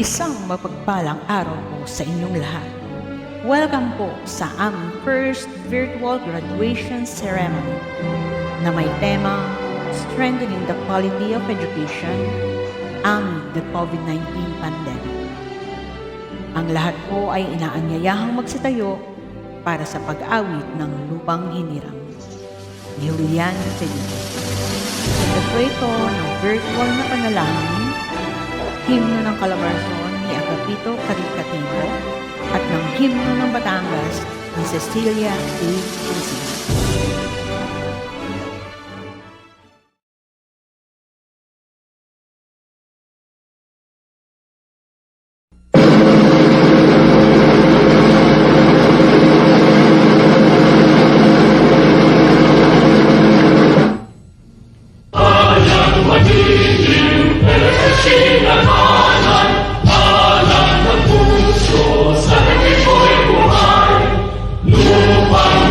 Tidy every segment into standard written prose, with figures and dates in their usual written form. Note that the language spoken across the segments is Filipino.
Isang mapagpalang araw po sa inyong lahat. Welcome po sa aming first virtual graduation ceremony na may tema Strengthening the Quality of Education amid the COVID-19 pandemic. Ang lahat po ay inaanyayahang magsitayo para sa pag-awit ng lupang hinirang. Julian Felipe. Ito po ito ng virtual na panalangin, himno ng Calabarzon ni Agapito Caricatino at ng himno ng Batangas ni Cecilia A. Crisina. Lupang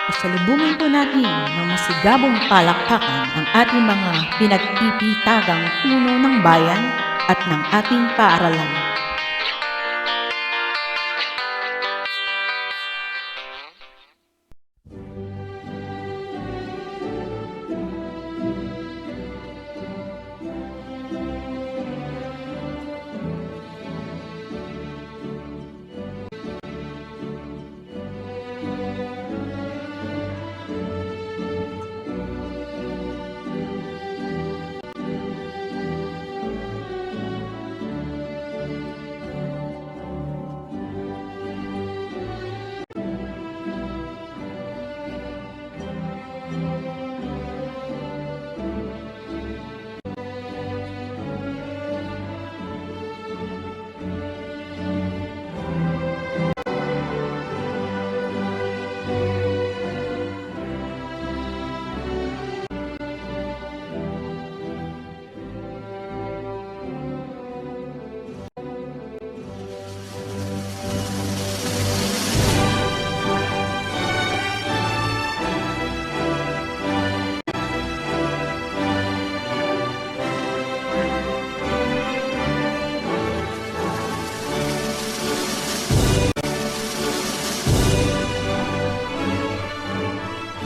Pasalubungin po natin ng masigabong palakpakan ang ating mga pinagpipitagang puno ng bayan at ng ating paaralan.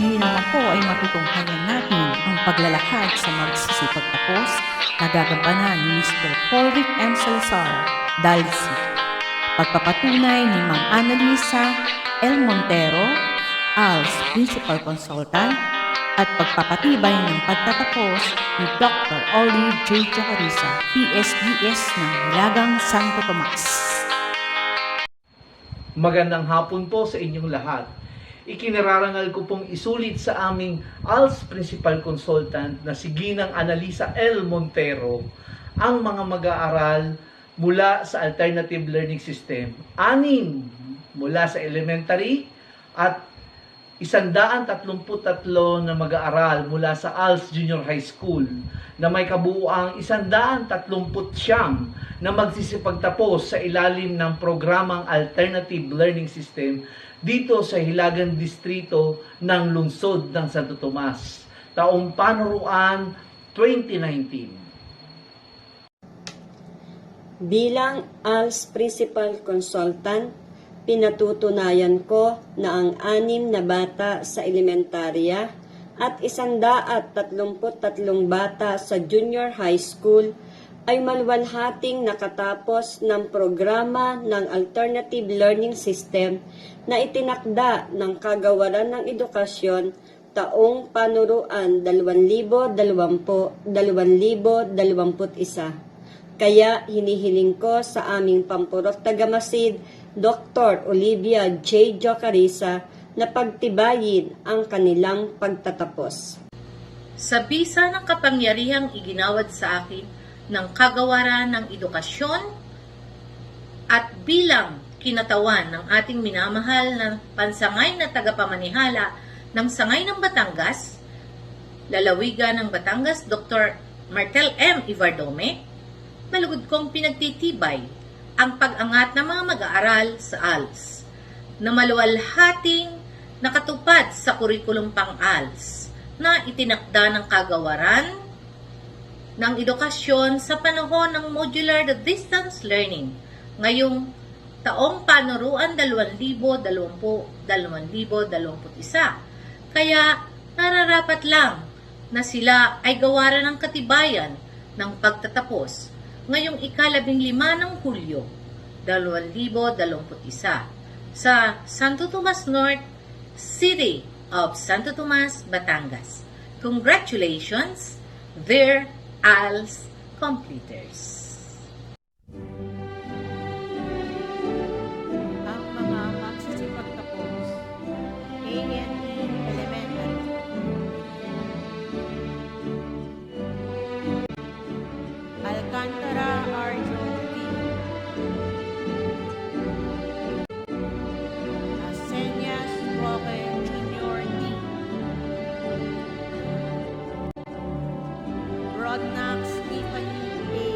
Ngayon naman po ay matutunghayan natin ang paglalakad sa magsisipagtapos na gagampanan ni Mr. Paulric M. Salazar, Dalsi. Pagpapatunay ni Ma'am Annalisa L. Montero, ALS Principal Consultant, at pagpapatibay ng pagtatapos ni Dr. Olive J. Jocarisa, PSDS ng Hilagang Santo Tomas. Magandang hapon po sa inyong lahat. Ikinararangal ko pong isulit sa aming ALS Principal Consultant na si Ginang Annalisa L. Montero ang mga mag-aaral mula sa Alternative Learning System. 6 mula sa elementary at 133 na mag-aaral mula sa ALS Junior High School na may kabuuang 139 na magsisipagtapos sa ilalim ng programang Alternative Learning System dito sa Hilagang Distrito ng Lungsod ng Santo Tomas, taong panuruan 2019. Bilang ALS Principal Consultant, pinatutunayan ko na ang 6 na bata sa elementarya at 133 bata sa junior high school ay maluwalhating nakatapos ng programa ng Alternative Learning System na itinakda ng Kagawaran ng Edukasyon taong panuruan 2020-2021. Kaya hinihiling ko sa aming pampurot tagamasid, Dr. Olivia J. Jocarisa, na pagtibayin ang kanilang pagtatapos. Sa bisa ng kapangyarihang iginawad sa akin ng Kagawaran ng Edukasyon at bilang kinatawan ng ating minamahal na pansangay na tagapamanihala ng Sangay ng Batangas, lalawigan ng Batangas, Dr. Martel M. Ivardome, malugod kong pinagtitibay ang pag-angat ng mga mag-aaral sa ALS na maluwalhating nakatupad sa kurikulum pang-ALS na itinakda ng Kagawaran ng Edukasyon sa panahon ng Modular Distance Learning ngayong taong panuruan 2020-2021. Kaya nararapat lang na sila ay gawaran ng katibayan ng pagtatapos ngayong ika-15 ng Hulyo 2021 sa Santo Tomas North, City of Santo Tomas, Batangas. Congratulations, dear ALS completers. Ang mga magsisipagtapos, ANE Elementary, Alcantara Arjo D, Asenyas Roque Jr. D, Rodnax Stephanie A,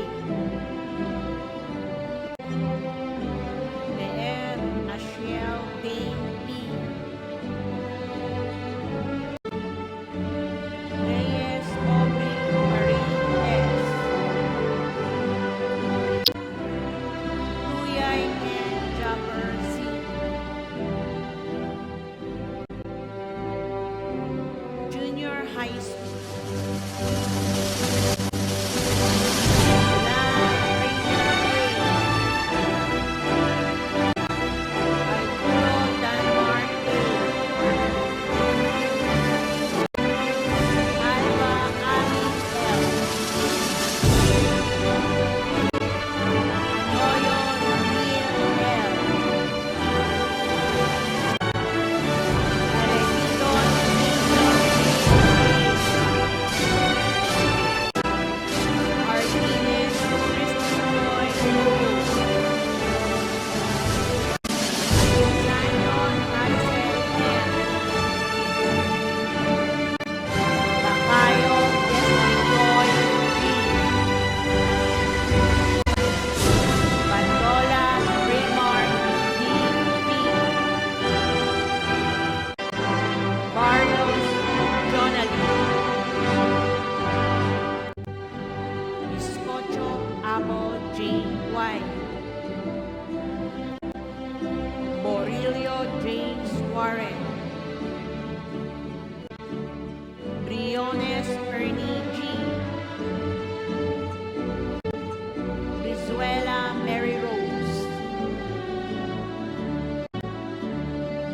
Warren, Briones Ernie G, Brizuela Mary Rose,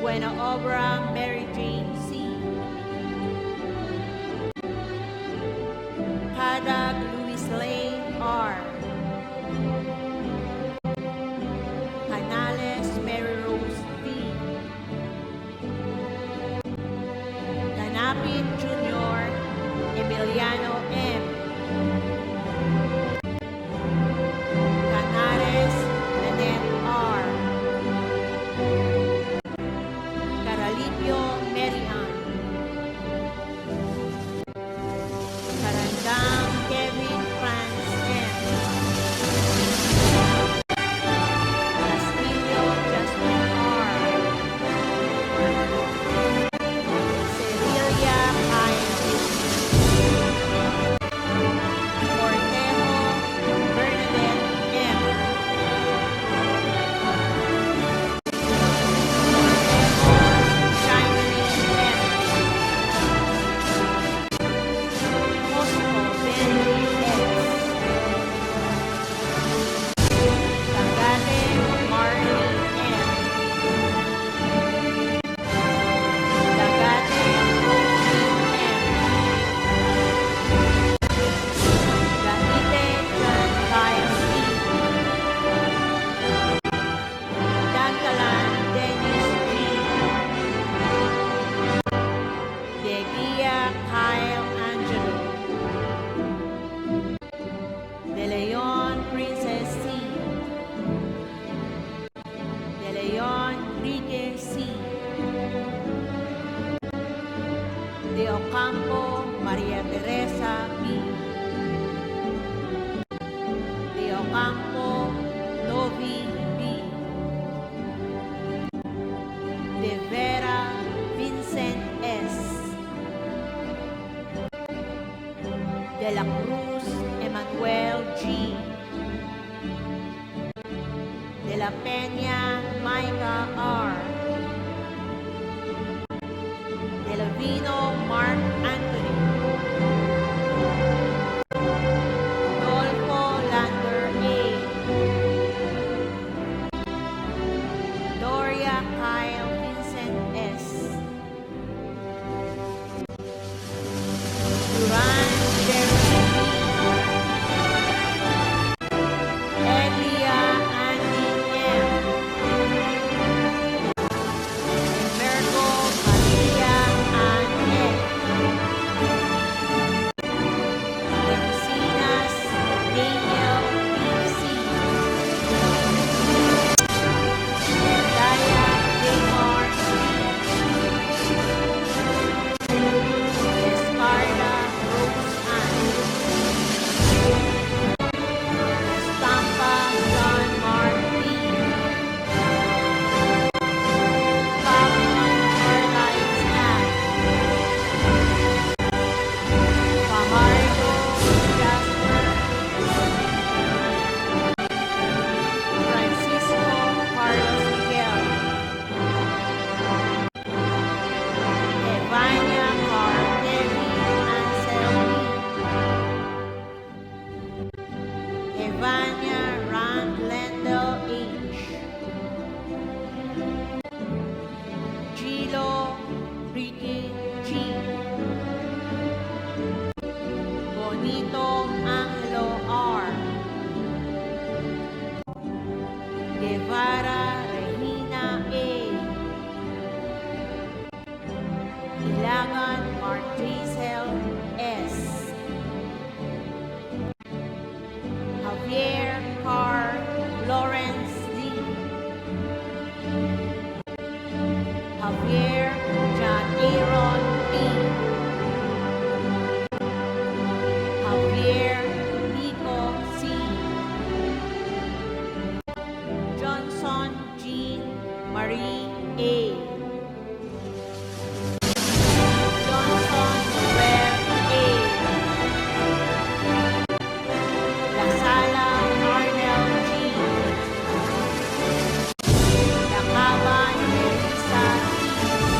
Buena Obra Mary Jane C, Hadag Louis Lane R, Canales Mary Rose V, Danapit Jr. Emiliano M, Canares Nanette R, Caralipio Mary Ann, Carandang Kevin Franz M, Castillo Justin R, Cecilia Kyle, Cortejo Bernadette M, Shinery M, Mosco Bentley S, Tagate Marley M, Tagate Rosie M, Gaite John Kyle C, Dantalan Dennis G, Degia Kyle Angelo, De Leon Princess C, De Leon Enrique C, De Ocampo Maria Teresa P, De Ocampo Novi B, De Vera Vincent S, De la Cruz Emmanuel G, De la Peña Micah R, De la Vino Mark Anthony, Dolfo Lander A, Doria Kyle Vincent S, Duran Jeremy B, Elia Andy M, Mergo Maria Ann F, Encinas Daniel B.C, Daya Jamar Escarda Rose Ann, Estampa John Martin, Pablo Carlisle Ann, Fajardo Jasper, Francisco Carlos Miguel, Evania Cardevi Anselmi, Evania Rand Lendell H, Gilo Ricky G, Bonito Angelo R, Guevara Regina A, Ilagan Martrisel S, Javier Carr Lawrence D, Javier John Aaron B, Javier Nico C, Johnson Jean Marie A, Johnson Webb A, La Sala Arnel G, Lakaban Melissa T,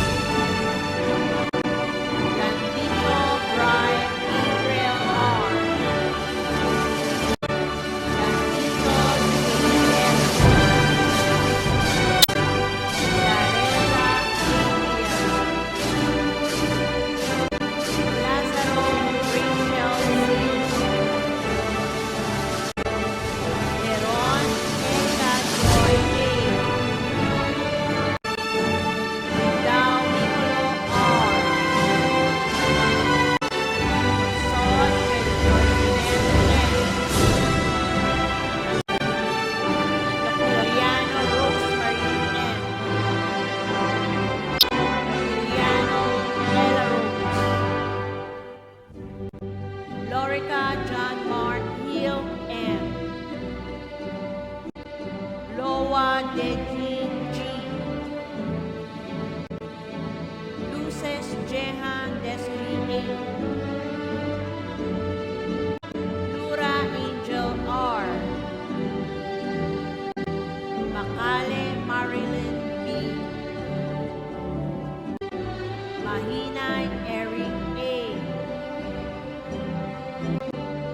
Mahinay Eric A.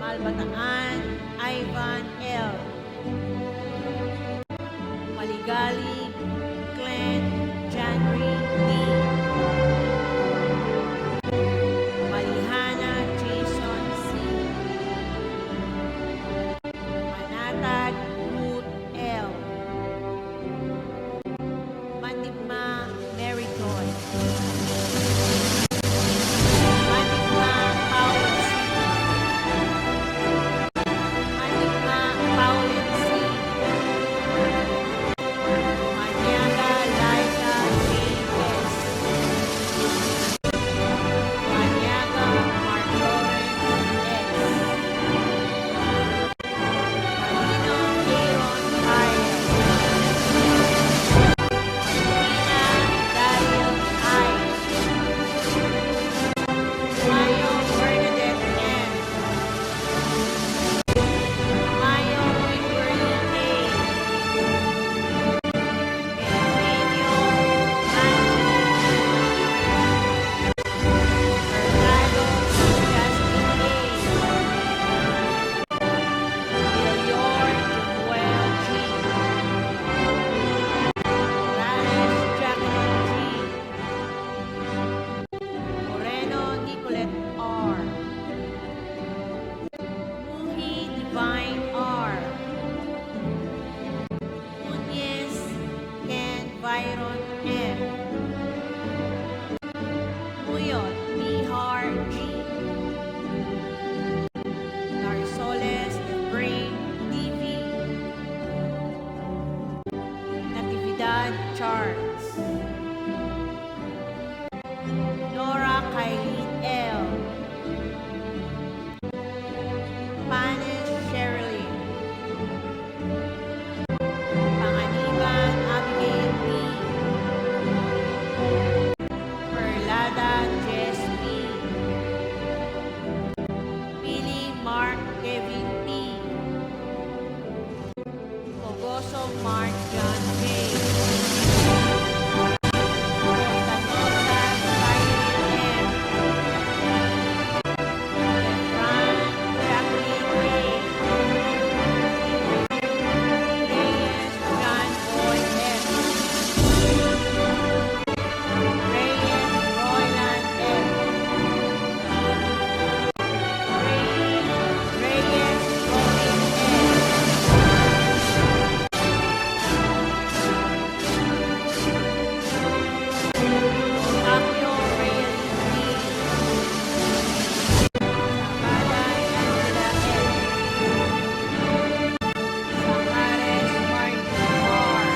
Malbataan Ivan L. Maligali Glenn Janry D. Malihana Jason C. Manatag Ruth L. Mandigma Mary Joy. Mandigma Paul C. Mandigma Pauline C. Manyaga Liza J.S. Manyaga Mark Lawrence S. Marino Aaron Kyle. Ina Daryl I. Mayo Bernadette N. Mayo Kimberly A. Eugenio Hurtado Justin A. Leor Joel G. Morales Jacqueline G. Moreno Nicolette R. Muhi Divine R. Muñez Ken Byron M. Muyot Mihar G. Narsoles Efrain TV. Natividad Charles. Nora Kylene L. Panis Sherilyn. Panganiban Abigail B. Perlada Jess P. Billy Mark Kevin P. Pogoso Mark John J. Tanosa Kylene M. Efran Jacqueline A. Reyes John Boy F. Reyes Royland F. Reyes Robin F. Octavio Reyes D. Sabada Angela F. Samares Martin R.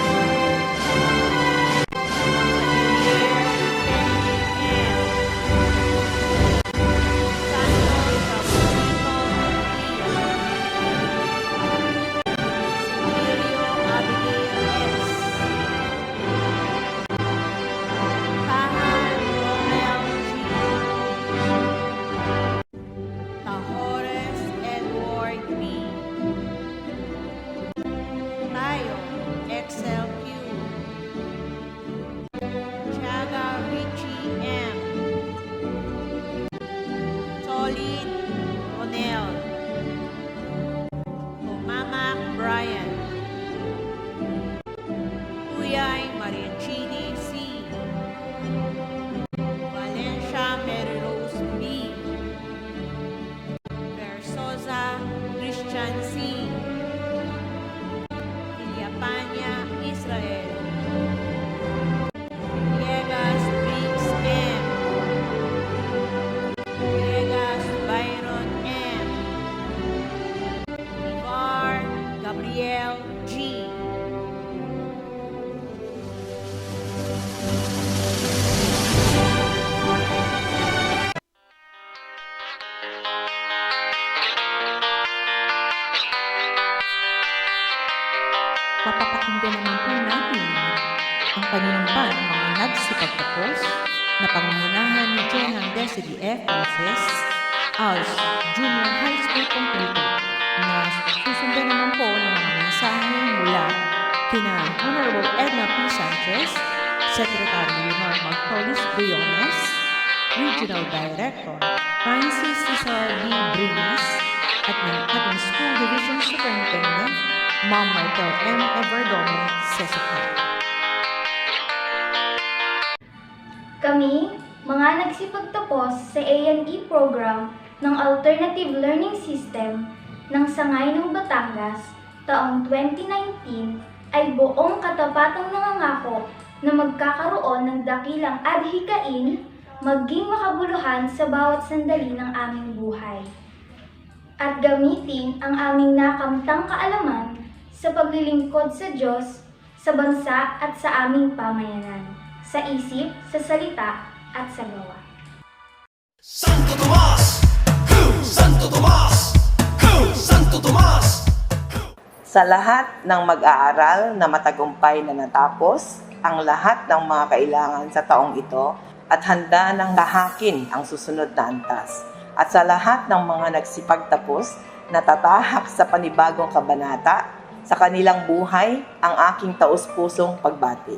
Xavier Benedict M. Santos Sabuito P. Silverio Abigail S. Tahan Romel G. Tahores Edward B. Tayo XLQ. Tiaga Richie M. Solid Ronel. Tumamak Brian. Uyay Mariachini C. Valencia Mary Rose B. Versosa Christian C. Villapania Israel. Villegas Briggs M. Villegas Byron M. Ivar Gabriel G. Papapakinggan naman po natin ang panunumpa ng mga nagsipagtapos na pangungunahan ni Johan Desiree F. Moses, ALS Junior High School Completo, na susundan naman po ng mga mensahe mula kina Honorable Edna P. Sanchez, Secretary Leonor Marcolis Briones, Regional Director Francis Cesar B. Brillas at ng ating School Division Superintendent Ma'am Martel M. Everdome Sesica. Kami, mga nagsipagtapos sa A&E program ng Alternative Learning System ng Sangay ng Batangas taong 2019 ay buong katapatang nangangako na magkakaroon ng dakilang adhikain maging makabuluhan sa bawat sandali ng aming buhay. At gamitin ang aming nakamtang kaalaman sa paglilingkod sa Diyos, sa bansa at sa aming pamayanan, sa isip, sa salita at sa gawa. Santo Tomas! Santo Tomas! Santo Tomas! Sa lahat ng mag-aaral na matagumpay na natapos ang lahat ng mga kailangan sa taong ito at handa ng tahakin ang susunod na antas. At sa lahat ng mga nagsipagtapos na tatahak sa panibagong kabanata sa kanilang buhay ang aking taus-pusong pagbati.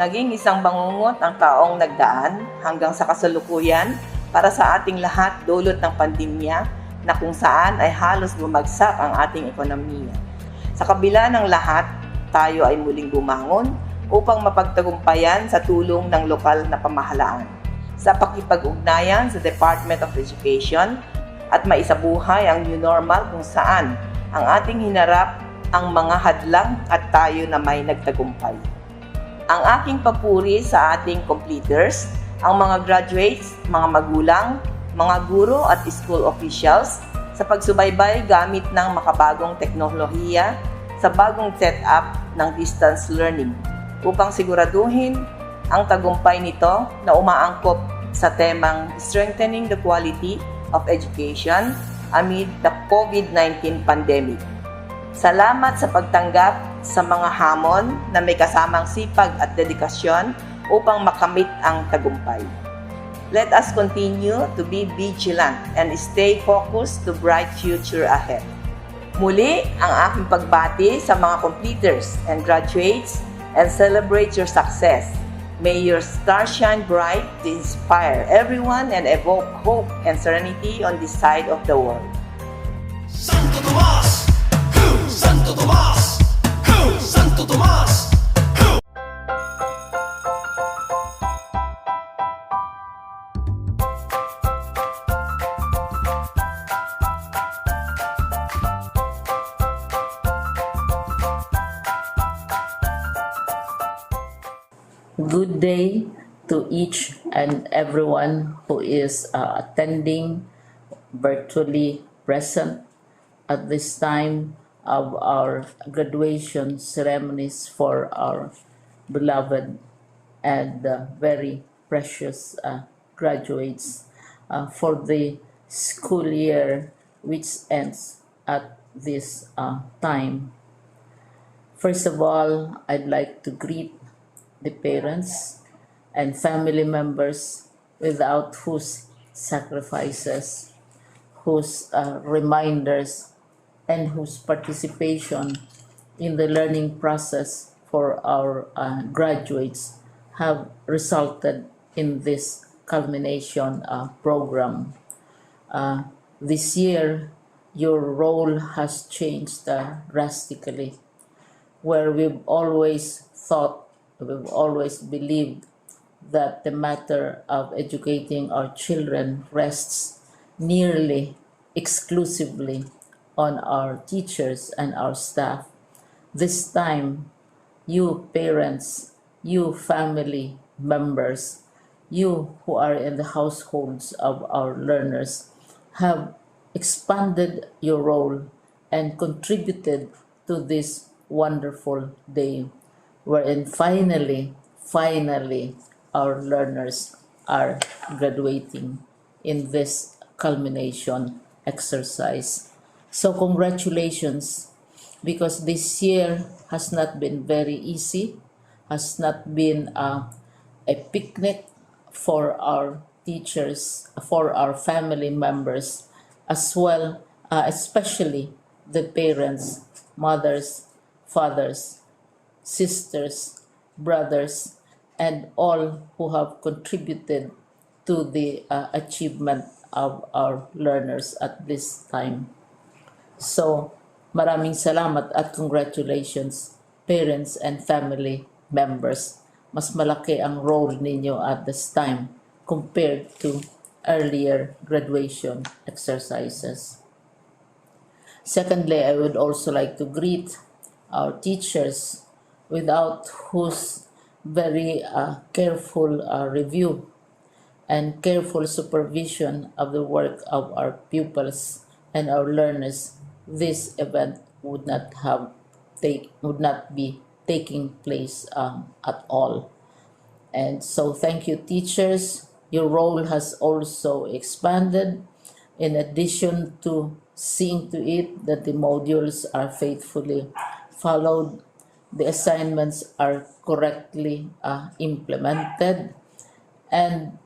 Naging isang bangungot ang taong nagdaan hanggang sa kasalukuyan para sa ating lahat dulot ng pandemya na kung saan ay halos bumagsak ang ating ekonomiya. Sa kabila ng lahat, tayo ay muling bumangon upang mapagtagumpayan sa tulong ng lokal na pamahalaan, sa pakipag-ugnayan sa Department of Education at maisabuhay ang new normal kung saan ang ating hinarap ang mga hadlang at tayo na may nagtagumpay. Ang aking papuri sa ating completers, ang mga graduates, mga magulang, mga guro at school officials sa pagsubaybay gamit ng makabagong teknolohiya sa bagong setup ng distance learning upang siguraduhin ang tagumpay nito na umaangkop sa temang Strengthening the Quality of Education amid the COVID-19 pandemic. Salamat sa pagtanggap sa mga hamon na may kasamang sipag at dedikasyon upang makamit ang tagumpay. Let us continue to be vigilant and stay focused to bright future ahead. Muli ang aking pagbati sa mga completers and graduates and celebrate your success. May your star shine bright to inspire everyone and evoke hope and serenity on this side of the world. Santo Tomas! Santo Tomas! Santo Tomas! Good day to each and everyone who is attending virtually present at this time of our graduation ceremonies for our beloved and very precious graduates for the school year which ends at this time. First of all, I'd like to greet the parents and family members without whose sacrifices, whose reminders, and whose participation in the learning process for our graduates have resulted in this culmination program. This year, your role has changed drastically, where we've always believed that the matter of educating our children rests nearly exclusively on our teachers and our staff. This time, you parents, you family members, you who are in the households of our learners have expanded your role and contributed to this wonderful day wherein finally, our learners are graduating in this culmination exercise. So congratulations, because this year has not been very easy, has not been a picnic for our teachers, for our family members, as well, especially the parents, mothers, fathers, sisters, brothers, and all who have contributed to the achievement of our learners at this time. So, maraming salamat at congratulations, parents and family members. Mas malaki ang role ninyo at this time compared to earlier graduation exercises. Secondly, I would also like to greet our teachers, without whose very careful review and careful supervision of the work of our pupils and our learners, this event would would not be taking place at all. And so, thank you, teachers. Your role has also expanded. In addition to seeing to it that the modules are faithfully followed, the assignments are correctly implemented, and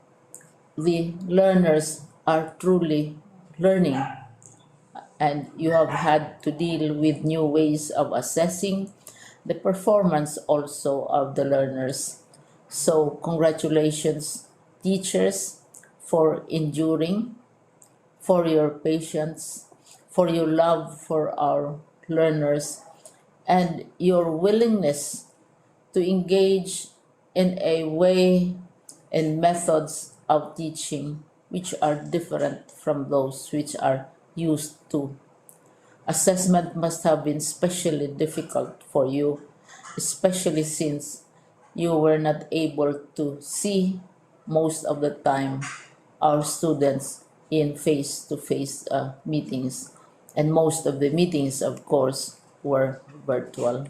the learners are truly learning, and you have had to deal with new ways of assessing the performance also of the learners. So, congratulations, teachers, for enduring, for your patience, for your love for our learners, and your willingness to engage in a way and methods of teaching which are different from those which are used to. Assessment must have been especially difficult for you, especially since you were not able to see most of the time our students in face-to-face meetings, and most of the meetings, of course, were virtual.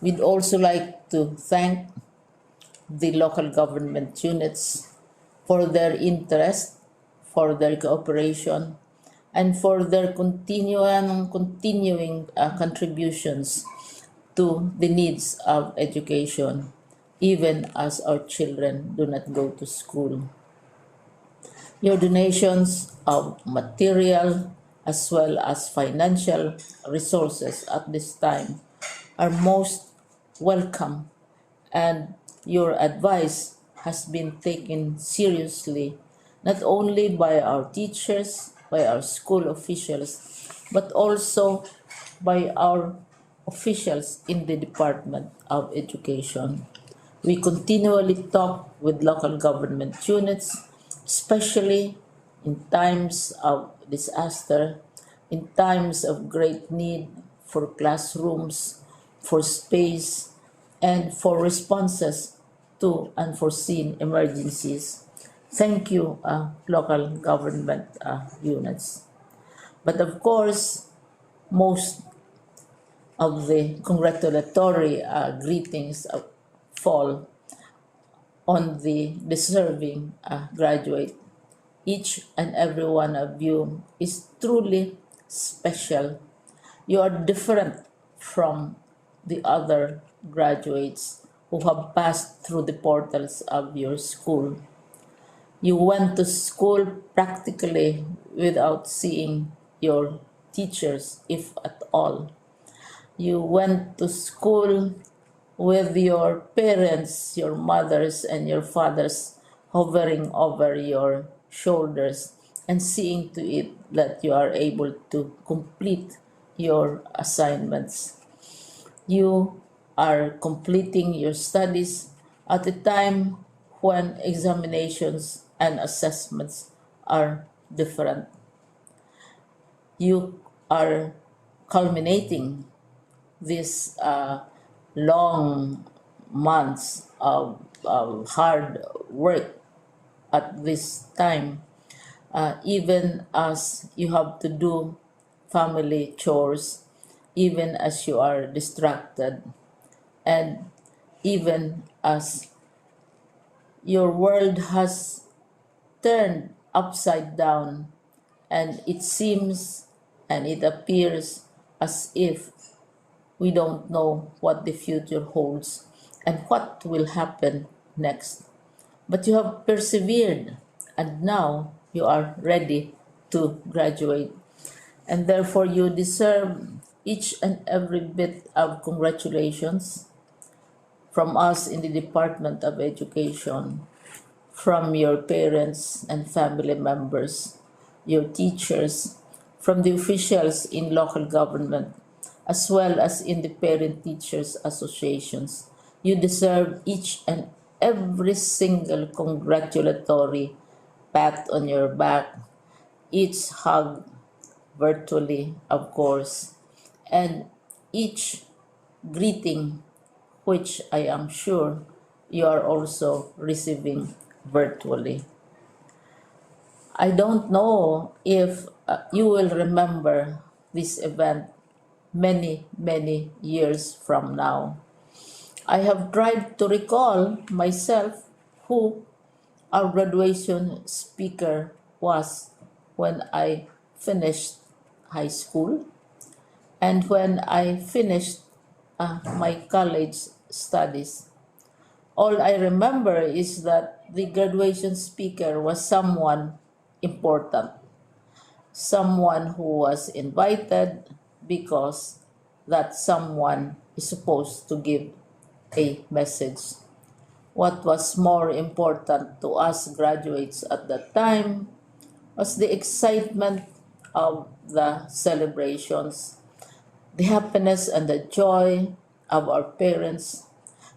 We'd also like to thank the local government units for their interest, for their cooperation, and for their continuing contributions to the needs of education, even as our children do not go to school. Your donations of material as well as financial resources at this time are most welcome, and your advice has been taken seriously not only by our teachers, by our school officials, but also by our officials in the Department of Education. We continually talk with local government units, especially in times of disaster, in times of great need for classrooms, for space, and for responses to unforeseen emergencies. Thank you, local government units. But of course, most of the congratulatory greetings fall on the deserving graduate. Each and every one of you is truly special. You are different from the other graduates who have passed through the portals of your school. You went to school practically without seeing your teachers, if at all. You went to school with your parents, your mothers, and your fathers hovering over your shoulders and seeing to it that you are able to complete your assignments. You are completing your studies at a time when examinations and assessments are different. You are culminating these long months of hard work at this time, even as you have to do family chores, even as you are distracted, and even as your world has turned upside down, and it seems and it appears as if we don't know what the future holds and what will happen next. But you have persevered, and now you are ready to graduate. And therefore, you deserve each and every bit of congratulations from us in the Department of Education from your parents and family members, your teachers, from the officials in local government, as well as in the parent teachers associations. You deserve each and every single congratulatory pat on your back, each hug virtually, of course, and each greeting, which I am sure you are also receiving virtually. I don't know if you will remember this event many, many years from now. I have tried to recall myself who our graduation speaker was when I finished high school and when I finished my college studies. All I remember is that the graduation speaker was someone important, someone who was invited because that someone is supposed to give a message. What was more important to us graduates at that time was the excitement of the celebrations, the happiness and the joy of our parents,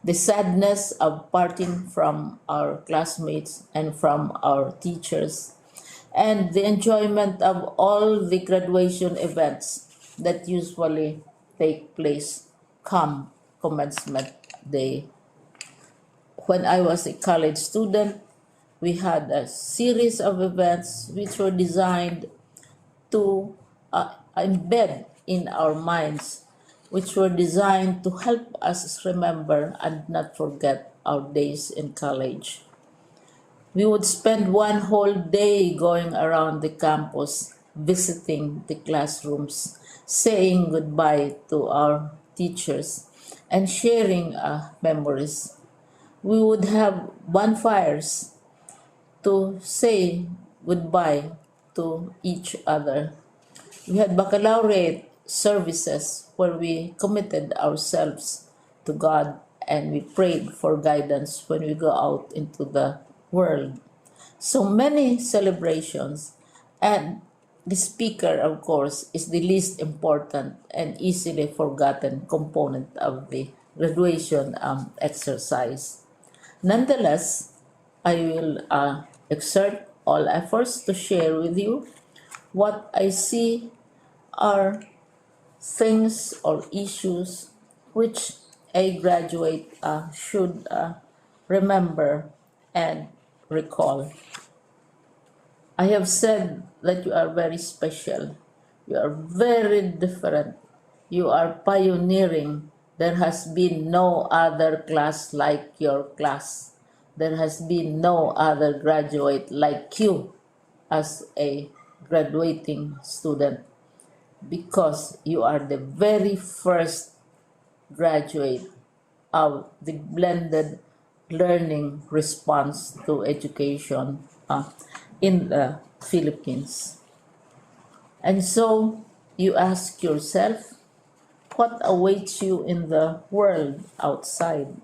the sadness of parting from our classmates and from our teachers, and the enjoyment of all the graduation events that usually take place come commencement day. When I was a college student, we had a series of events which were designed to embed in our minds, which were designed to help us remember and not forget our days in college. We would spend one whole day going around the campus, visiting the classrooms, saying goodbye to our teachers, and sharing memories. We would have bonfires to say goodbye to each other. We had baccalaureate services where we committed ourselves to God and we prayed for guidance when we go out into the world. So many celebrations, and the speaker, of course, is the least important and easily forgotten component of the graduation exercise. Nonetheless, I will exert all efforts to share with you what I see are things or issues which a graduate should remember and recall. I have said that you are very special. You are very different. You are pioneering. There has been no other class like your class. There has been no other graduate like you as a graduating student because you are the very first graduate of the blended learning response to education in the Philippines. And so you ask yourself, what awaits you in the world outside?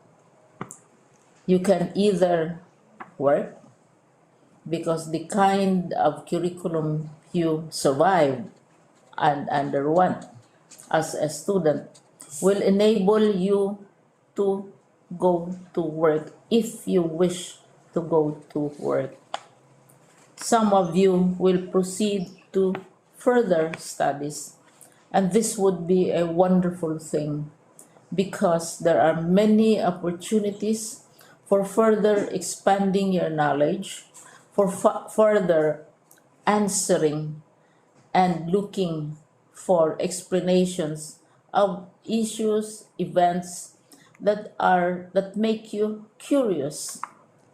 You can either work because the kind of curriculum you survived and underwent as a student will enable you to go to work if you wish to go to work. Some of you will proceed to further studies, and this would be a wonderful thing because there are many opportunities for further expanding your knowledge, for further answering and looking for explanations of issues, events that make you curious,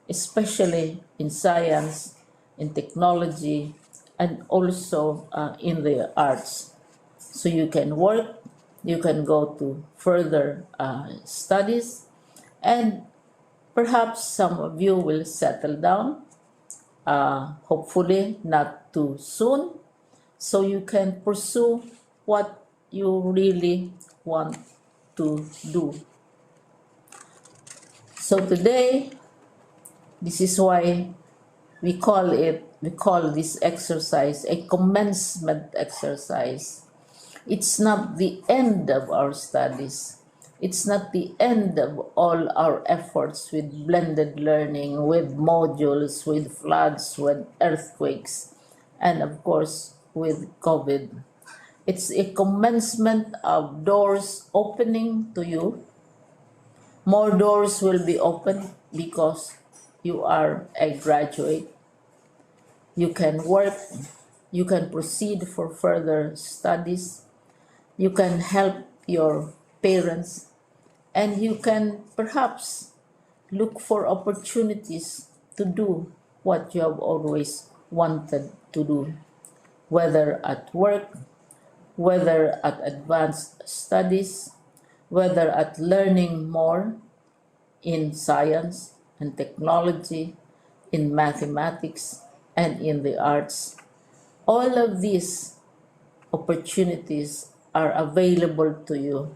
especially in science, in technology, and also in the arts. So you can work, you can go to further studies, and perhaps some of you will settle down, hopefully not too soon, so you can pursue what you really want to do. So today, This is why we call this exercise a commencement exercise. It's not the end of our studies. It's not the end of all our efforts with blended learning, with modules, with floods, with earthquakes, and of course with COVID. It's a commencement of doors opening to you. More doors will be opened because you are a graduate. You can work, you can proceed for further studies, you can help your parents, and you can perhaps look for opportunities to do what you have always wanted to do, whether at work, whether at advanced studies, whether at learning more in science and technology, in mathematics, and in the arts. All of these opportunities are available to you.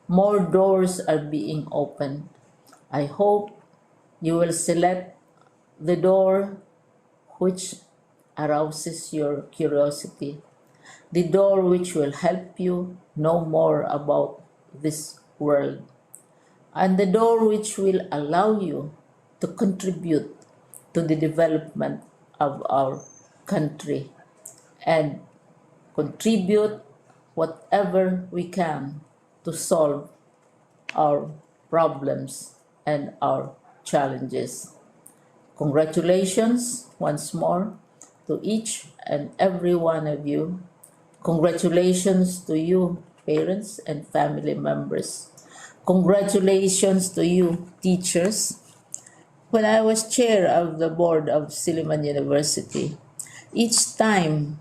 More doors are being opened. I hope you will select the door which arouses your curiosity, the door which will help you know more about this world, and the door which will allow you to contribute to the development of our country and contribute whatever we can to solve our problems and our challenges. Congratulations once more to each and every one of you. Congratulations to you, parents and family members. Congratulations to you, teachers. When I was chair of the board of Silliman University, each time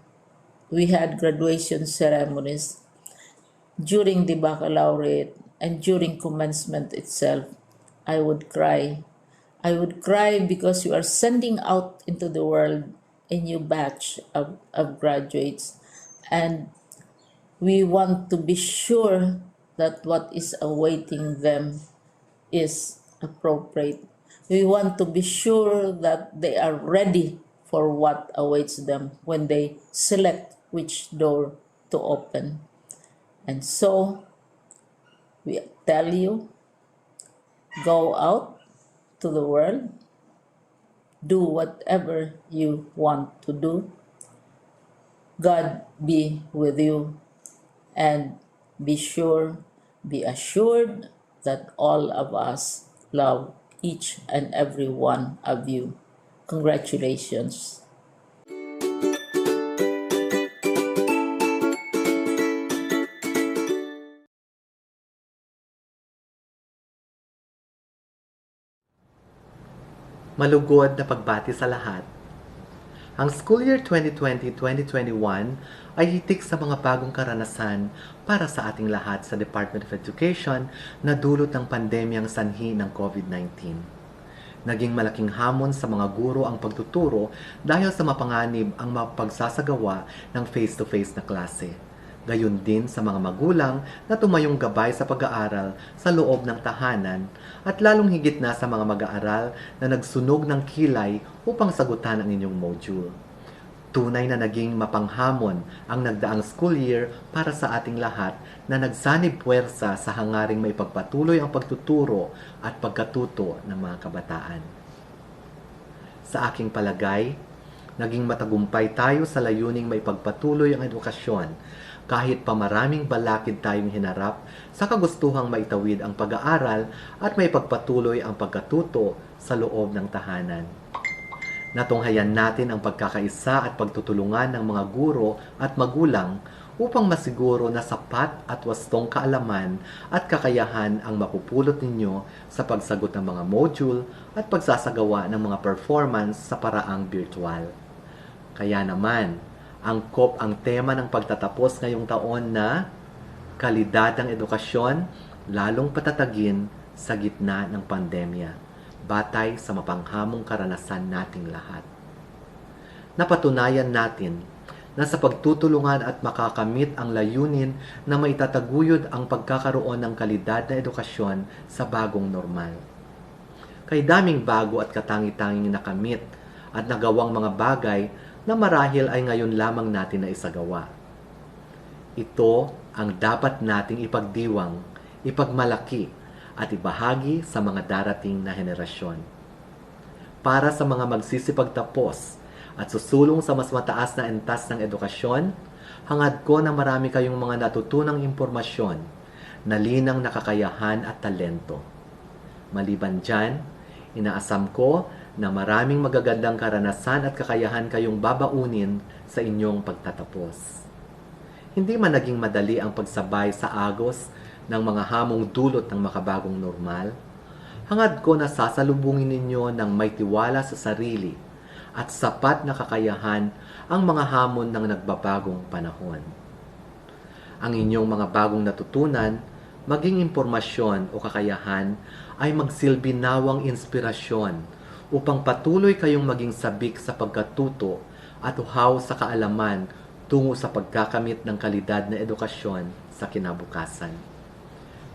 we had graduation ceremonies, during the baccalaureate and during commencement itself, I would cry. I would cry because you are sending out into the world a new batch of graduates, and we want to be sure that what is awaiting them is appropriate. We want to be sure that they are ready for what awaits them when they select which door to open. And so, we tell you, go out to the world, do whatever you want to do. God be with you, and be assured that all of us love each and every one of you. Congratulations. Malugod na pagbati sa lahat. Ang school year 2020-2021 ay hitik sa mga bagong karanasan para sa ating lahat sa Department of Education na dulot ng pandemyang sanhi ng COVID-19. Naging malaking hamon sa mga guro ang pagtuturo dahil sa mapanganib ang mapagsasagawa ng face-to-face na klase. Gayon din sa mga magulang na tumayong gabay sa pag-aaral sa loob ng tahanan at lalong higit na sa mga mag-aaral na nagsunog ng kilay upang sagutan ang inyong module. Tunay na naging mapanghamon ang nagdaang school year para sa ating lahat na nagsanib puwersa sa hangaring maipagpatuloy ang pagtuturo at pagkatuto ng mga kabataan. Sa aking palagay, naging matagumpay tayo sa layuning maipagpatuloy ang edukasyon kahit pa maraming balakid tayong hinarap sa kagustuhang maitawid ang pag-aaral at maipagpatuloy ang pagkatuto sa loob ng tahanan. Natunghayan natin ang pagkakaisa at pagtutulungan ng mga guro at magulang upang masiguro na sapat at wastong kaalaman at kakayahan ang mapupulot ninyo sa pagsagot ng mga module at pagsasagawa ng mga performance sa paraang virtual. Kaya naman, angkop ang tema ng pagtatapos ngayong taon na kalidad ng edukasyon, lalong patatagin sa gitna ng pandemya, batay sa mapanghamong karanasan nating lahat. Napatunayan natin na sa pagtutulungan at makakamit ang layunin na maitataguyod ang pagkakaroon ng kalidad na edukasyon sa bagong normal. kay daming bago at katangi-tanging nakamit at nagawang mga bagay na marahil ay ngayon lamang natin na isagawa. Ito ang dapat nating ipagdiwang, ipagmalaki at ibahagi sa mga darating na henerasyon. Para sa mga magsisipagtapos at susulong sa mas mataas na antas ng edukasyon, hangad ko na marami kayong mga natutunang impormasyon na linang nakakayahan at talento. Maliban dyan, inaasam ko na maraming magagandang karanasan at kakayahan kayong babaunin sa inyong pagtatapos. Hindi man naging madali ang pagsabay sa agos ng mga hamong dulot ng makabagong normal, hangad ko na sasalubungin ninyo ng may tiwala sa sarili at sapat na kakayahan ang mga hamon ng nagbabagong panahon. Ang inyong mga bagong natutunan, maging impormasyon o kakayahan ay magsilbi nawang inspirasyon upang patuloy kayong maging sabik sa pagkatuto at uhaw sa kaalaman tungo sa pagkakamit ng kalidad na edukasyon sa kinabukasan.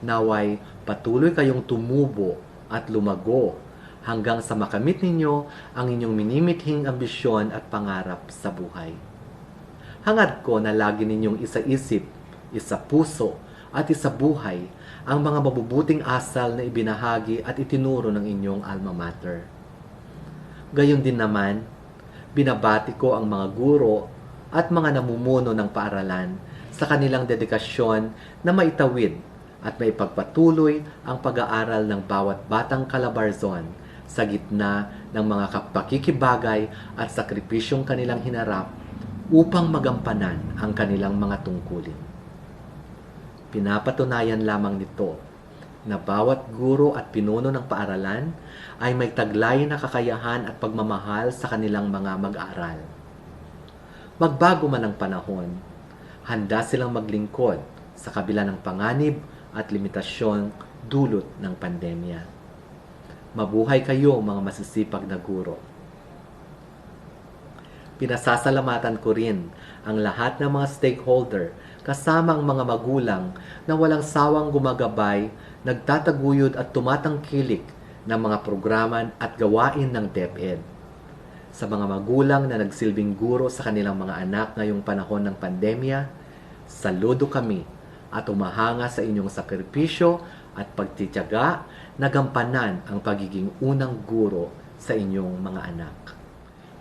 Naway patuloy kayong tumubo at lumago hanggang sa makamit ninyo ang inyong minimithing ambisyon at pangarap sa buhay. Hangad ko na lagi ninyong isa-isip, isa-puso at isa-buhay ang mga mabubuting asal na ibinahagi at itinuro ng inyong alma mater. Gayon din naman, binabati ko ang mga guro at mga namumuno ng paaralan sa kanilang dedikasyon na maitawid at maipagpatuloy ang pag-aaral ng bawat batang Calabarzon sa gitna ng mga pakikibagay at sakripisyong kanilang hinarap upang magampanan ang kanilang mga tungkulin. Pinapatunayan lamang nito na bawat guro at pinuno ng paaralan ay may taglay na kakayahan at pagmamahal sa kanilang mga mag-aaral. Magbago man ang panahon, handa silang maglingkod sa kabila ng panganib at limitasyon dulot ng pandemya. Mabuhay kayo mga masisipag na guro. Pinasasalamatan ko rin ang lahat ng mga stakeholder kasama ang mga magulang na walang sawang gumagabay, nagtataguyod at tumatangkilik ng mga programa at gawain ng DepEd. Sa mga magulang na nagsilbing guro sa kanilang mga anak ngayong panahon ng pandemya, saludo kami at umahanga sa inyong sakripisyo at pagtitiyaga na gampanan ang pagiging unang guro sa inyong mga anak.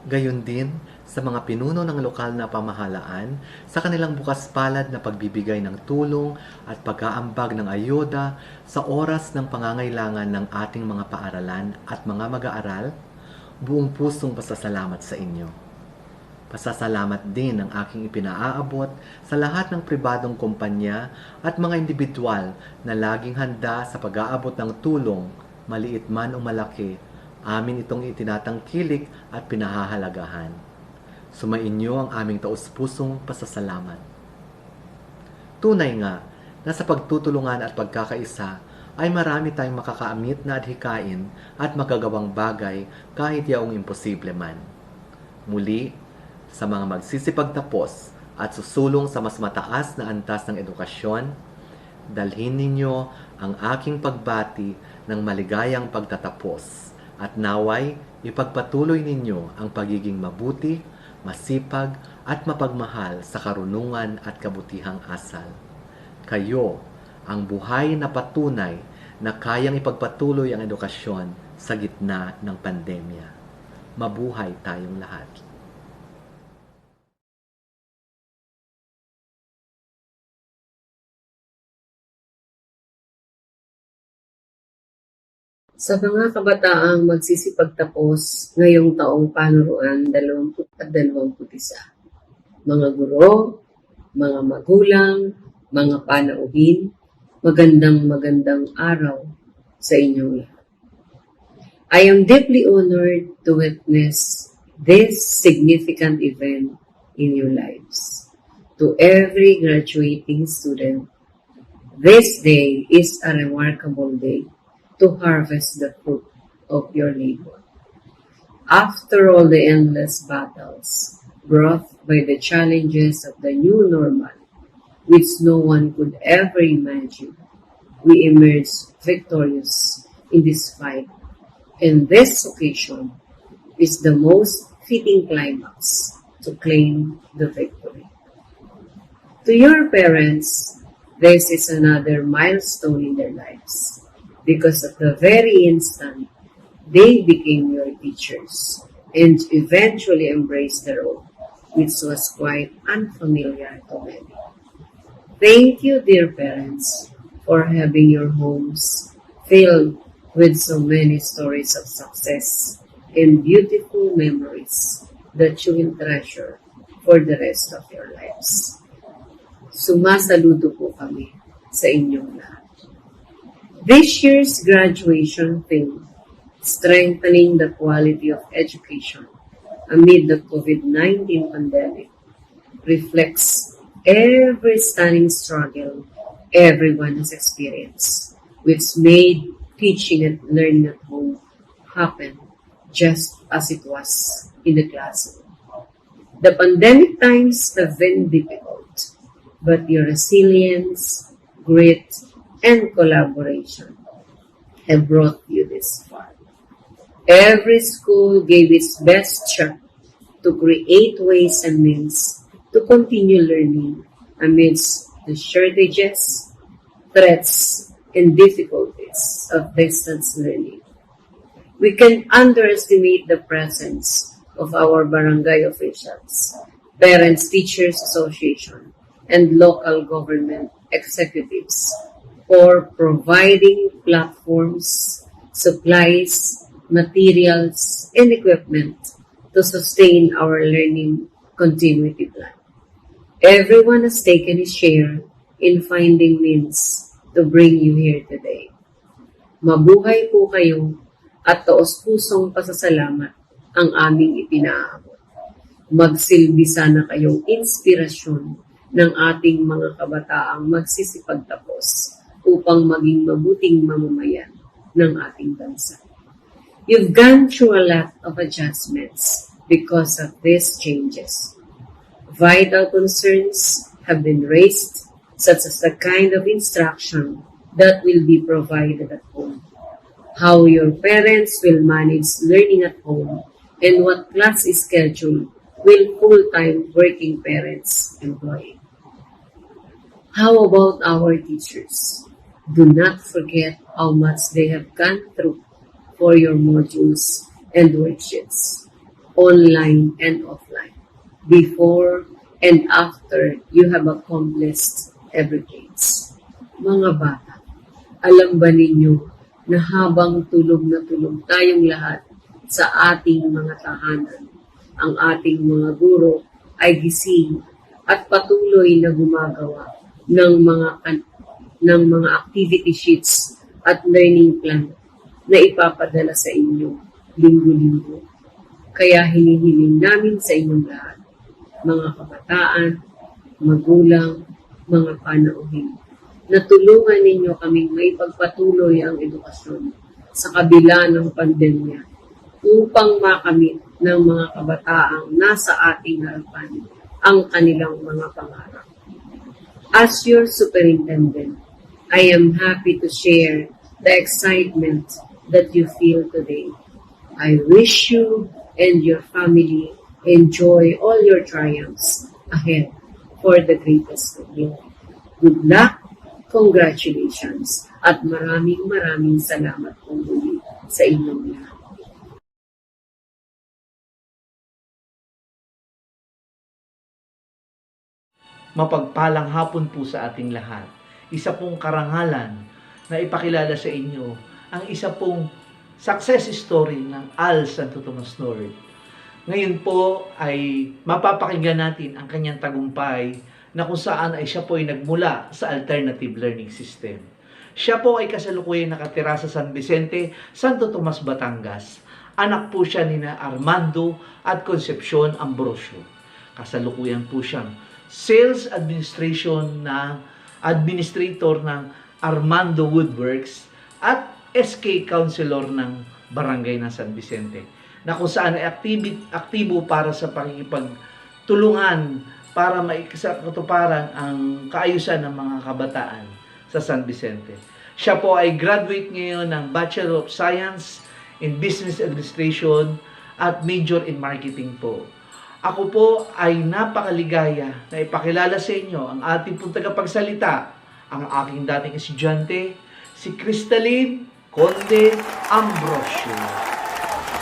Gayon din sa mga pinuno ng lokal na pamahalaan sa kanilang bukas palad na pagbibigay ng tulong at pag-aambag ng ayuda sa oras ng pangangailangan ng ating mga paaralan at mga mag-aaral, buong pusong pasasalamat sa inyo. Pasasalamat din ang aking ipinaaabot sa lahat ng pribadong kumpanya at mga individual na laging handa sa pag-aabot ng tulong, maliit man o malaki, amin itong itinatangkilik at pinahahalagahan. Sumainyo ang aming taus-pusong pasasalamat. Tunay nga na sa pagtutulungan at pagkakaisa ay marami tayong makakaamit na adhikain at magagawang bagay kahit yaong imposible man. Muli, sa mga magsisipagtapos at susulong sa mas mataas na antas ng edukasyon, dalhin ninyo ang aking pagbati ng maligayang pagtatapos at naway ipagpatuloy ninyo ang pagiging mabuti, masipag at mapagmahal sa karunungan at kabutihang asal. Kayo ang buhay na patunay na kayang ipagpatuloy ang edukasyon sa gitna ng pandemya. Mabuhay tayong lahat. Sa mga kabataang magsisipagtapos ngayong taong panuruan 2021, mga guro, mga magulang, mga panauhin, magandang araw sa inyong lahat. I am deeply honored to witness this significant event in your lives. To every graduating student, this day is a remarkable day to harvest the fruit of your labor. After all the endless battles brought by the challenges of the new normal, which no one could ever imagine, we emerged victorious in this fight And this occasion is the most fitting climax to claim the victory. To your parents, this is another milestone in their lives because at the very instant they became your teachers and eventually embraced the role, which was quite unfamiliar to many. Thank you, dear parents, for having your homes filled with so many stories of success and beautiful memories that you will treasure for the rest of your lives. Sumasaludo po kami sa inyong lahat. This year's graduation theme, Strengthening the Quality of Education Amid the COVID-19 Pandemic, reflects every stunning struggle everyone has experienced, which made teaching and learning at home happen just as it was in the classroom. The pandemic times have been difficult, but your resilience, grit, and collaboration have brought you this far. Every school gave its best shot to create ways and means to continue learning amidst the shortages, threats, and difficulties of distance learning. We can underestimate the presence of our barangay officials, Parents Teachers Association, and local government executives for providing platforms, supplies, materials, and equipment to sustain our learning continuity plan. Everyone has taken his share in finding means to bring you here today. Mabuhay po kayo at taos-pusong pasasalamat ang aming ipinaabot. Magsilbi sana kayong inspirasyon ng ating mga kabataang magsisipagtapos upang maging mabuting mamamayan ng ating bansa. You've gone through a lot of adjustments because of these changes. Vital concerns have been raised, such as the kind of instruction that will be provided at home, how your parents will manage learning at home, and what class schedule will full-time working parents employ. How about our teachers? Do not forget how much they have gone through for your modules and worksheets, online and offline, before and after you have accomplished every case. Mga bata, alam ba ninyo na habang tulog na tulog tayong lahat sa ating mga tahanan, ang ating mga guro ay gising at patuloy na gumagawa ng mga activity sheets at learning plan na ipapadala sa inyo linggo-linggo. Kaya hinihiling namin sa inyong lahat, mga kabataan, magulang, mga panauhin, na tulungan ninyo kaming may pagpatuloy ang edukasyon sa kabila ng pandemya upang makamit ng mga kabataang nasa ating harapan ang kanilang mga pangarap. As your superintendent, I am happy to share the excitement that you feel today. I wish you and your family enjoy all your triumphs ahead for the greatest of you. Good luck, congratulations, at maraming salamat po muli sa inyong lahat. Mapagpalang hapon po sa ating lahat. Isa pong karangalan na ipakilala sa inyo ang isa pong success story ng ALS Sto. Ngayon po ay mapapakinggan natin ang kanyang tagumpay na kung saan ay siya po ay nagmula sa alternative learning system. Siya po ay kasalukuyan nakatira sa San Vicente, Santo Tomas, Batangas. Anak po siya ni Armando at Concepcion Ambrosio. Kasalukuyan po siyang Sales Administrator ng Armando Woodworks at SK Counselor ng Barangay ng San Vicente, na kung saan ay aktibo para sa pakikipagtulungan para maikasatuparan ang kaayusan ng mga kabataan sa San Vicente. Siya po ay graduate ngayon ng Bachelor of Science in Business Administration at major in Marketing po. Ako po ay napakaligaya na ipakilala sa inyo ang ating pong tagapagsalita, ang aking dating estudyante, si Crystalline Conde Ambrosio.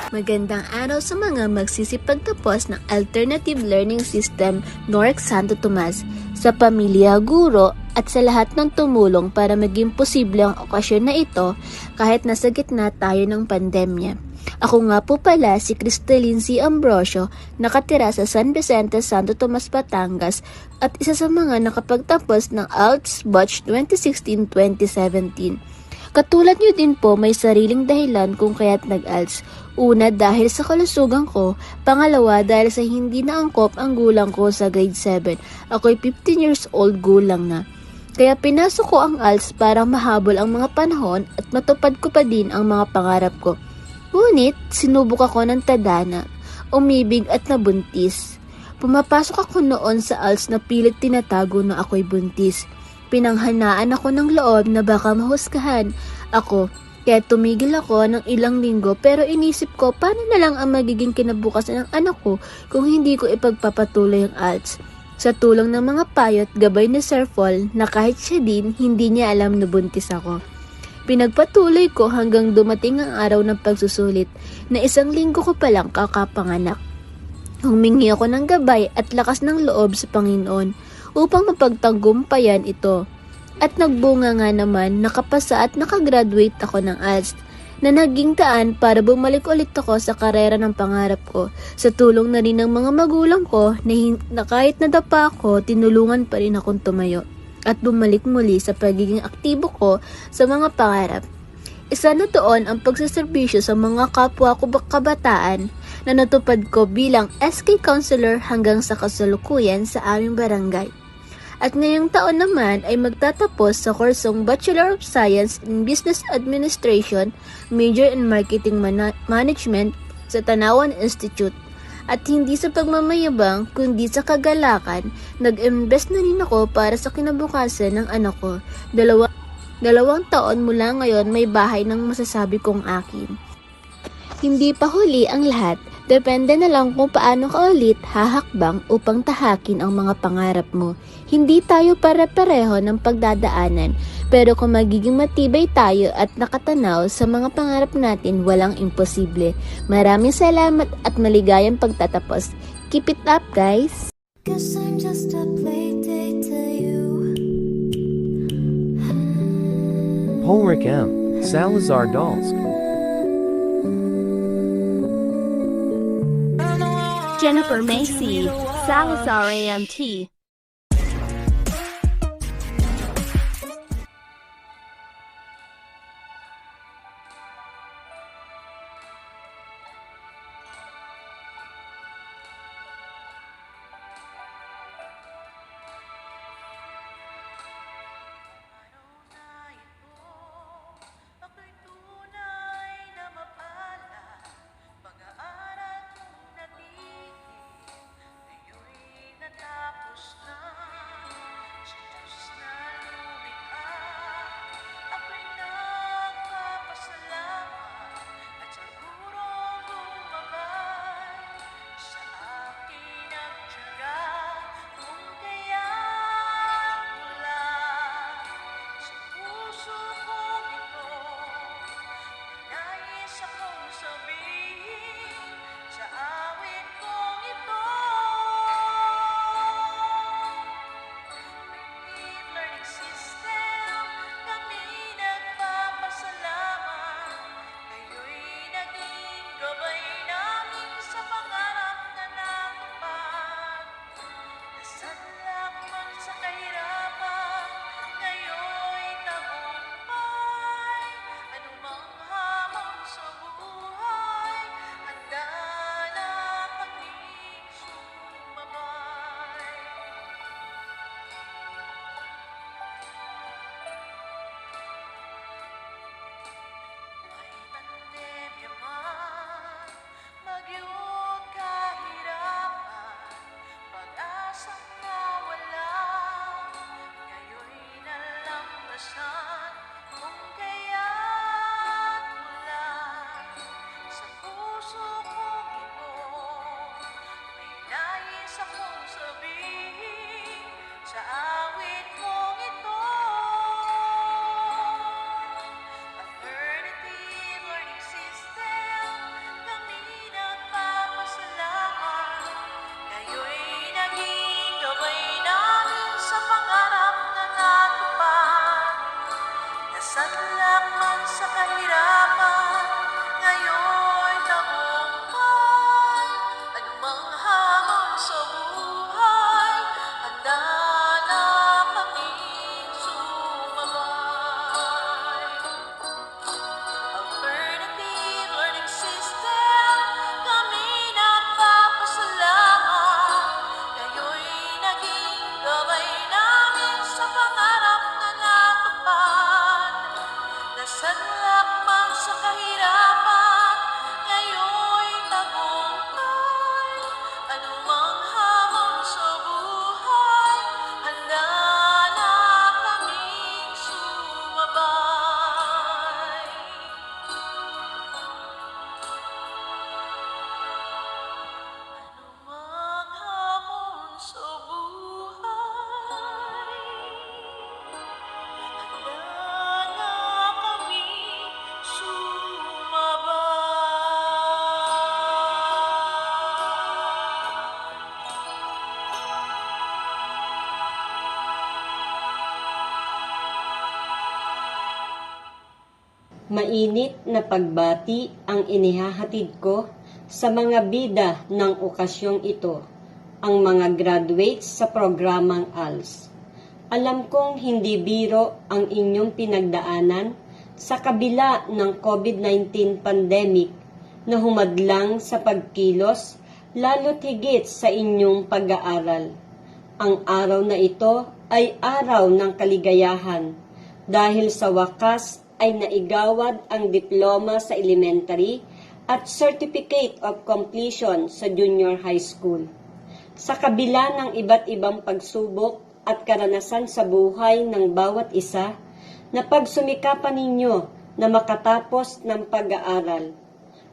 Magandang araw sa mga magsisipagtapos ng Alternative Learning System NORC Santo Tomas, sa pamilya, guro at sa lahat ng tumulong para maging posible ang okasyon na ito kahit nasa gitna tayo ng pandemya. Ako nga po pala si Crystalline C. Ambrosio, nakatira sa San Vicente, Santo Tomas, Batangas at isa sa mga nakapagtapos ng ALS Batch 2016-2017. Katulad nyo din po, may sariling dahilan kung kaya't nag-ALS. Una, dahil sa kalusugan ko. Pangalawa, dahil sa hindi naangkop ang gulang ko sa grade 7. Ako'y 15 years old gulang na. Kaya pinasok ko ang ALS para mahabol ang mga panahon at matupad ko pa din ang mga pangarap ko. Ngunit, sinubok ako ng tadhana, umibig at nabuntis. Pumapasok ako noon sa ALS na pilit tinatago na ako'y buntis. Pinanghanaan ako ng loob na baka mahusgahan ako, kaya tumigil ako ng ilang linggo pero inisip ko paano na lang ang magiging kinabukasan ng anak ko kung hindi ko ipagpapatuloy ang ALS. Sa tulong ng mga payo at gabay ni Sir Paul na kahit siya din hindi niya alam na buntis ako. Pinagpatuloy ko hanggang dumating ang araw ng pagsusulit na 1 linggo ko palang kakapanganak. Humingi ako ng gabay at lakas ng loob sa Panginoon upang mapagtagumpayan ito. At nagbunga nga naman, nakapasa at nakagraduate ako ng ALS na naging daan para bumalik ulit ako sa karera ng pangarap ko. Sa tulong na rin ng mga magulang ko na kahit nadapa ako, tinulungan pa rin akong tumayo at bumalik muli sa pagiging aktibo ko sa mga pangarap. Isa na doon ang pagsaserbisyo sa mga kapwa ko kabataan na natupad ko bilang SK Counselor hanggang sa kasalukuyan sa aming barangay. At ngayong taon naman ay magtatapos sa kursong Bachelor of Science in Business Administration, Major in Marketing Management sa Tanawan Institute. At hindi sa pagmamayabang, kundi sa kagalakan, nag-invest na rin ako para sa kinabukasan ng anak ko. Dalawang taon mula ngayon may bahay ng masasabi kong akin. Hindi pa huli ang lahat. Depende na lang kung paano ka ulit hahakbang upang tahakin ang mga pangarap mo. Hindi tayo pare-pareho ng pagdadaanan, pero kung magiging matibay tayo at nakatanaw sa mga pangarap natin, walang imposible. Maraming salamat at maligayang pagtatapos. Keep it up, guys! Guess I'm just a playdate to you. Polric M. Salazar Dolsk. Jennifer Macy, Salazar AMT. Tapos Mainit na pagbati ang inihahatid ko sa mga bida ng okasyong ito, ang mga graduates sa programang ALS. Alam kong hindi biro ang inyong pinagdaanan sa kabila ng COVID-19 pandemic na humadlang sa pagkilos, lalo't higit sa inyong pag-aaral. Ang araw na ito ay araw ng kaligayahan dahil sa wakas ay naigawad ang diploma sa elementary at Certificate of Completion sa junior high school. Sa kabila ng iba't ibang pagsubok at karanasan sa buhay ng bawat isa, na pagsumikapan ninyo na makatapos ng pag-aaral.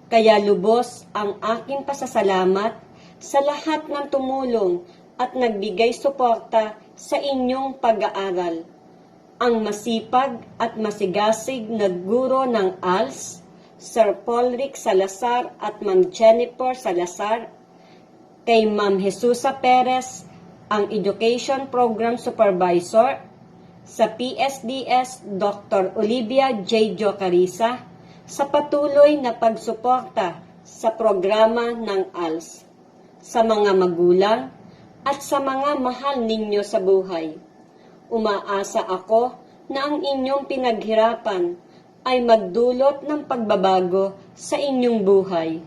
Kaya lubos ang aking pasasalamat sa lahat ng tumulong at nagbigay suporta sa inyong pag-aaral. Ang masipag at masigasig na guro ng ALS, Sir Paul Rick Salazar at Ma'am Jennifer Salazar, kay Ma'am Jesusa Perez, ang Education Program Supervisor, sa PSDS Dr. Olivia J. Jocarisa, sa patuloy na pagsuporta sa programa ng ALS, sa mga magulang at sa mga mahal ninyo sa buhay. Umaasa ako na ang inyong pinaghirapan ay magdulot ng pagbabago sa inyong buhay.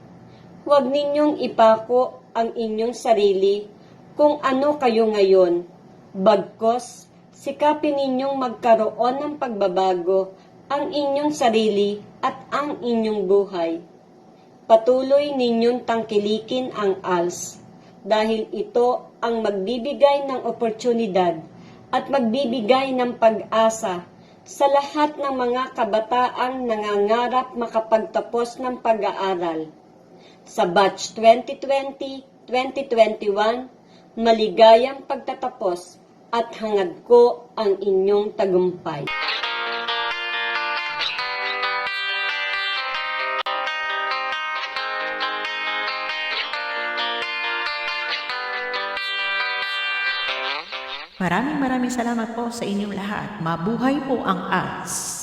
Huwag ninyong ipako ang inyong sarili kung ano kayo ngayon. Bagkos, sikapin ninyong magkaroon ng pagbabago ang inyong sarili at ang inyong buhay. Patuloy ninyong tangkilikin ang ALS dahil ito ang magbibigay ng oportunidad at magbibigay ng pag-asa sa lahat ng mga kabataang nangangarap makapagtapos ng pag-aaral. Sa batch 2020-2021, maligayang pagtatapos at hangad ko ang inyong tagumpay. Maraming salamat po sa inyong lahat. Mabuhay po ang ALS!